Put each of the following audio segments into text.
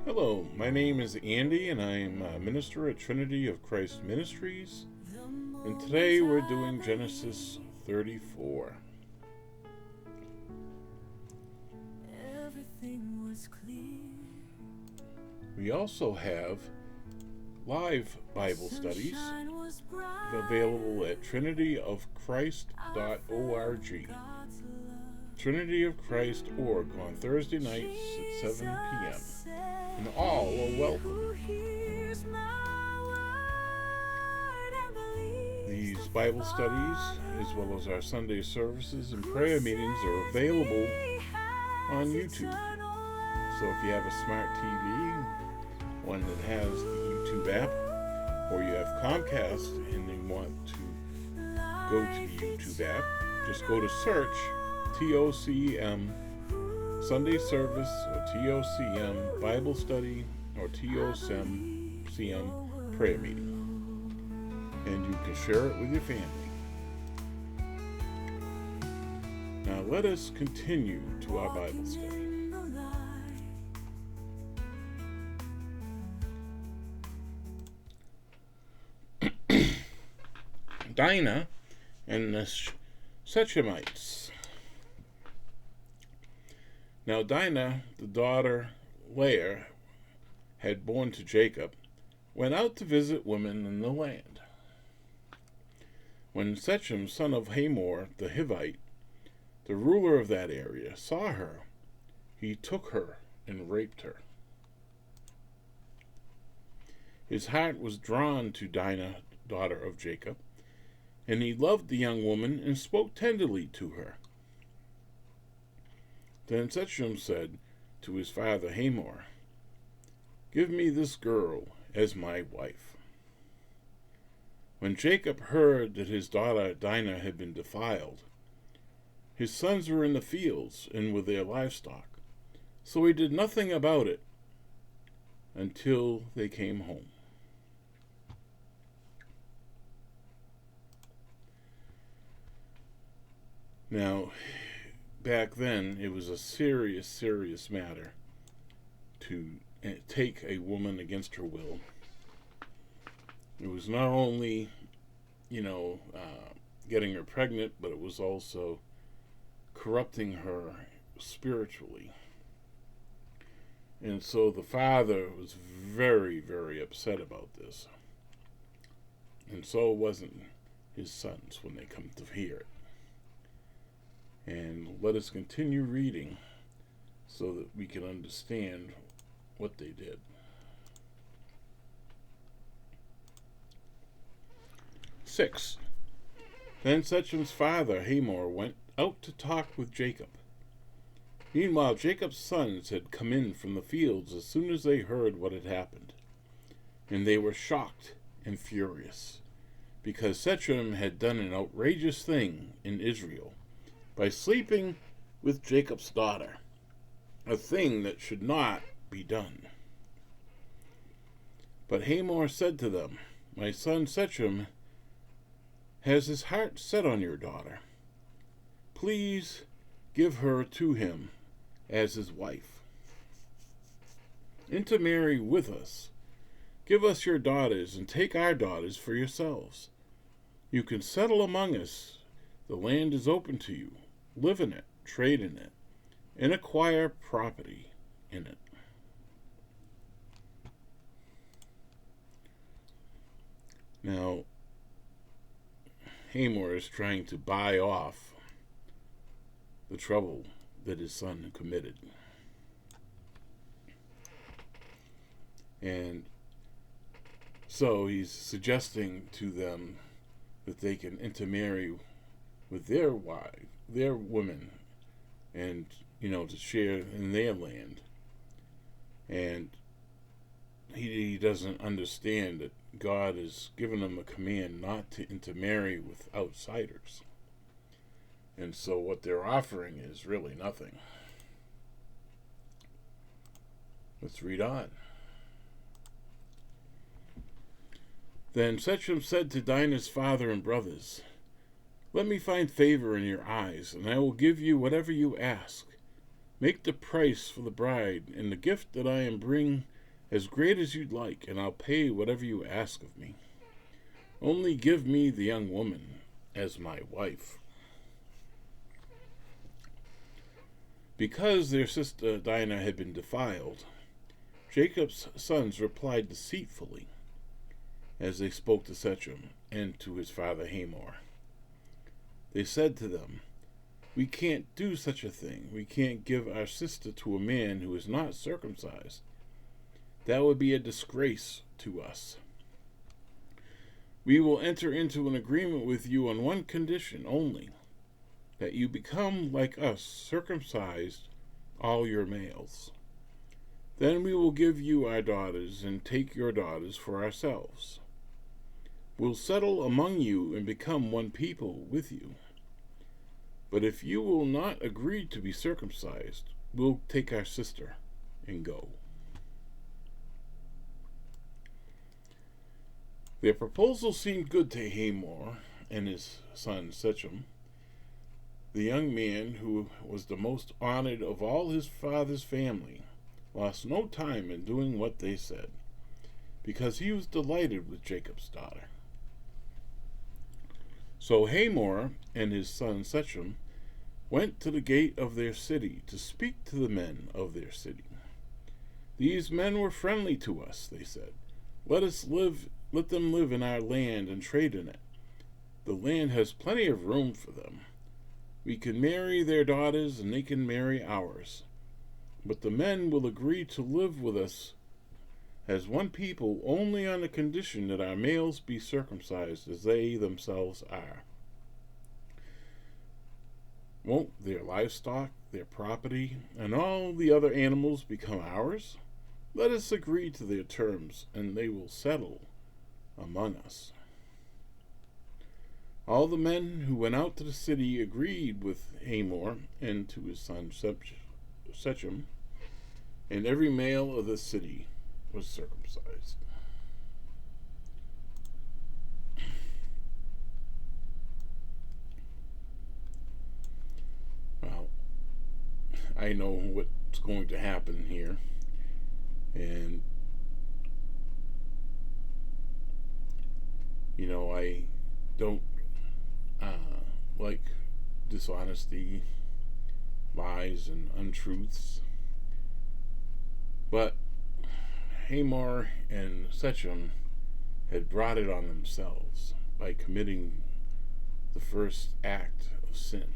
Hello, my name is Andy, and I am a minister at Trinity of Christ Ministries. And today we're doing Genesis 34. We also have live Bible studies available at trinityofchrist.org. Trinity of Christ.org on Thursday nights at 7 p.m. And all are welcome. These Bible studies, as well as our Sunday services and prayer meetings, are available on YouTube. So if you have a smart TV, one that has the YouTube app, or you have Comcast and you want to go to the YouTube app, just go to search TOCM Sunday Service, or TOCM Bible Study, or TOCM Prayer Meeting. And you can share it with your family. Now let us continue to our Bible study. Dinah and the Shechemites. Now Dinah, the daughter Leah had born to Jacob, went out to visit women in the land. When Shechem, son of Hamor the Hivite, the ruler of that area, saw her, he took her and raped her. His heart was drawn to Dinah, daughter of Jacob, and he loved the young woman and spoke tenderly to her. Then Shechem said to his father Hamor, "Give me this girl as my wife." When Jacob heard that his daughter Dinah had been defiled, his sons were in the fields and with their livestock, so he did nothing about it until they came home. Now, back then, it was a serious matter to take a woman against her will. It was not only, getting her pregnant, but it was also corrupting her spiritually. And so the father was very, very upset about this. And so wasn't his sons when they come to hear it. And let us continue reading so that we can understand what they did. 6. Then Shechem's father Hamor went out to talk with Jacob. Meanwhile, Jacob's sons had come in from the fields as soon as they heard what had happened, and they were shocked and furious, because Shechem had done an outrageous thing in Israel by sleeping with Jacob's daughter, a thing that should not be done. But Hamor said to them, "My son Shechem has his heart set on your daughter. Please give her to him as his wife. Intermarry with us. Give us your daughters and take our daughters for yourselves. You can settle among us. The land is open to you. Live in it, trade in it, and acquire property in it." Now, Hamor is trying to buy off the trouble that his son committed. And so he's suggesting to them that they can intermarry with their women, and, to share in their land. And he doesn't understand that God has given them a command not to intermarry with outsiders. And so what they're offering is really nothing. Let's read on. Then Shechem said to Dinah's father and brothers, "Let me find favor in your eyes, and I will give you whatever you ask. Make the price for the bride and the gift that I am bring as great as you'd like, and I'll pay whatever you ask of me. Only give me the young woman as my wife." Because their sister Dinah had been defiled, Jacob's sons replied deceitfully as they spoke to Shechem and to his father Hamor. They said to them, "We can't do such a thing. We can't give our sister to a man who is not circumcised. That would be a disgrace to us. We will enter into an agreement with you on one condition only, that you become like us, circumcised all your males. Then we will give you our daughters and take your daughters for ourselves. We'll settle among you and become one people with you. But if you will not agree to be circumcised, we'll take our sister and go." Their proposal seemed good to Hamor and his son Shechem. The young man, who was the most honored of all his father's family, lost no time in doing what they said, because he was delighted with Jacob's daughter. So Hamor and his son Shechem went to the gate of their city to speak to the men of their city. "These men were friendly to us," they said. Let them live in our land and trade in it. The land has plenty of room for them. We can marry their daughters and they can marry ours. But the men will agree to live with us as one people only on the condition that our males be circumcised as they themselves are. Won't their livestock, their property, and all the other animals become ours? Let us agree to their terms, and they will settle among us." All the men who went out to the city agreed with Hamor and to his son Shechem, and every male of the city was circumcised. Well, I know what's going to happen here, and I don't like dishonesty, lies, and untruths. But Hamor and Shechem had brought it on themselves by committing the first act of sin.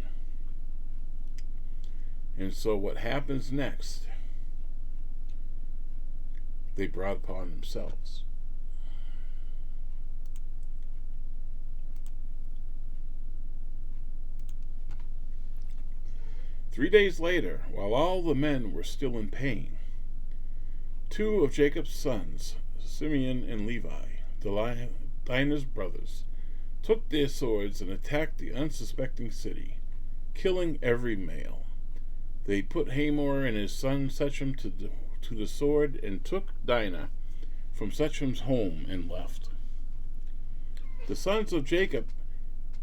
And so what happens next, they brought upon themselves. "3 days later, while all the men were still in pain, 2 of Jacob's sons, Simeon and Levi, Dinah's brothers, took their swords and attacked the unsuspecting city, killing every male. They put Hamor and his son Shechem to the sword and took Dinah from Shechem's home and left. The sons of Jacob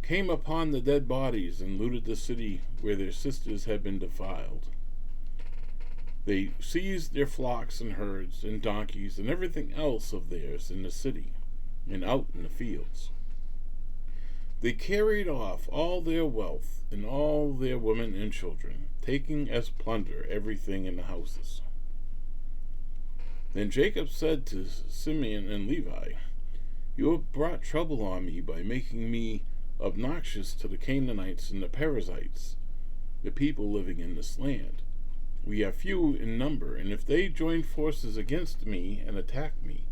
came upon the dead bodies and looted the city where their sisters had been defiled. They seized their flocks and herds and donkeys and everything else of theirs in the city and out in the fields. They carried off all their wealth and all their women and children, taking as plunder everything in the houses. Then Jacob said to Simeon and Levi, "You have brought trouble on me by making me obnoxious to the Canaanites and the Perizzites, the people living in this land. We are few in number, and if they join forces against me and attack me,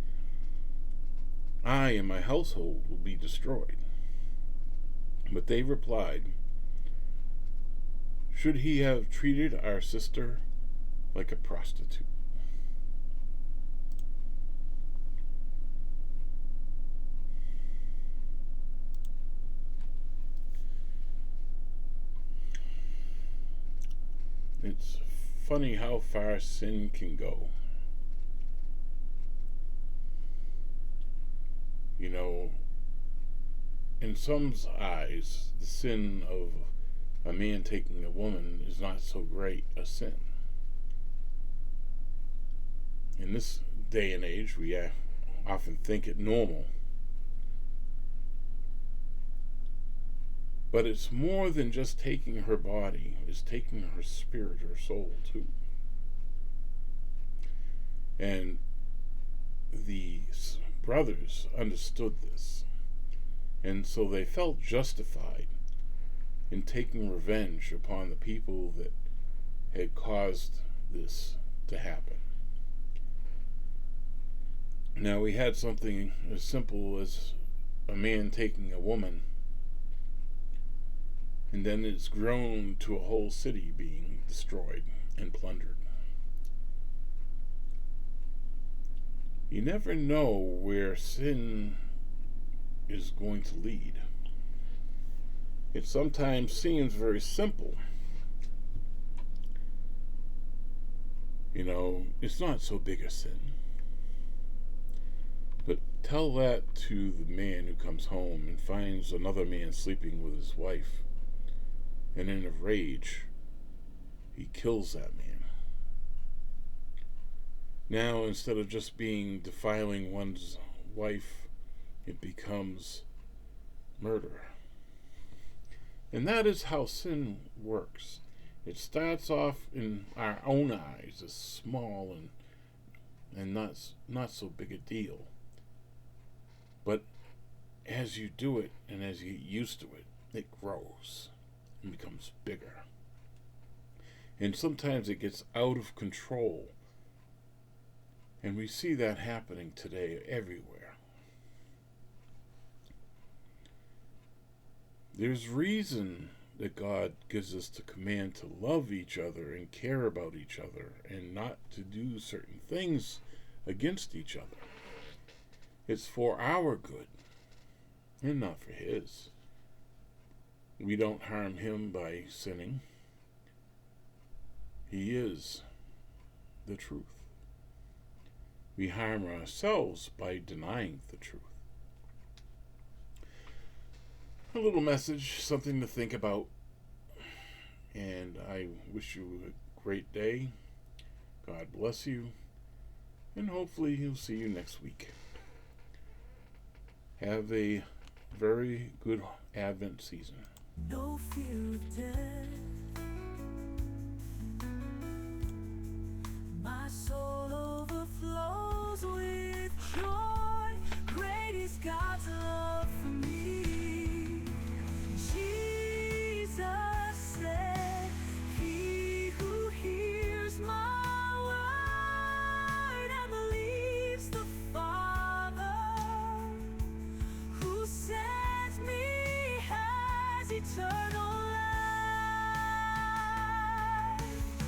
I and my household will be destroyed." But they replied, "Should he have treated our sister like a prostitute?" It's funny how far sin can go. In some eyes, the sin of a man taking a woman is not so great a sin. in this day and age, we often think it normal. But it's more than just taking her body, it's taking her spirit, her soul too. And the brothers understood this, and so they felt justified in taking revenge upon the people that had caused this to happen. Now, we had something as simple as a man taking a woman, and then it's grown to a whole city being destroyed and plundered. You never know where sin is going to lead. It sometimes seems very simple. It's not so big a sin. But tell that to the man who comes home and finds another man sleeping with his wife, and in a rage, he kills that man. Now, instead of just being defiling one's wife, it becomes murder. And that is how sin works. It starts off in our own eyes as small and not so big a deal. But as you do it and as you get used to it, it grows and becomes bigger. And sometimes it gets out of control. And we see that happening today everywhere. There's reason that God gives us the command to love each other and care about each other and not to do certain things against each other. It's for our good and not for His. We don't harm Him by sinning. He is the truth. We harm ourselves by denying the truth. A little message, something to think about, and I wish you a great day. God bless you, and hopefully he'll see you next week. Have a very good Advent season. No fear of death.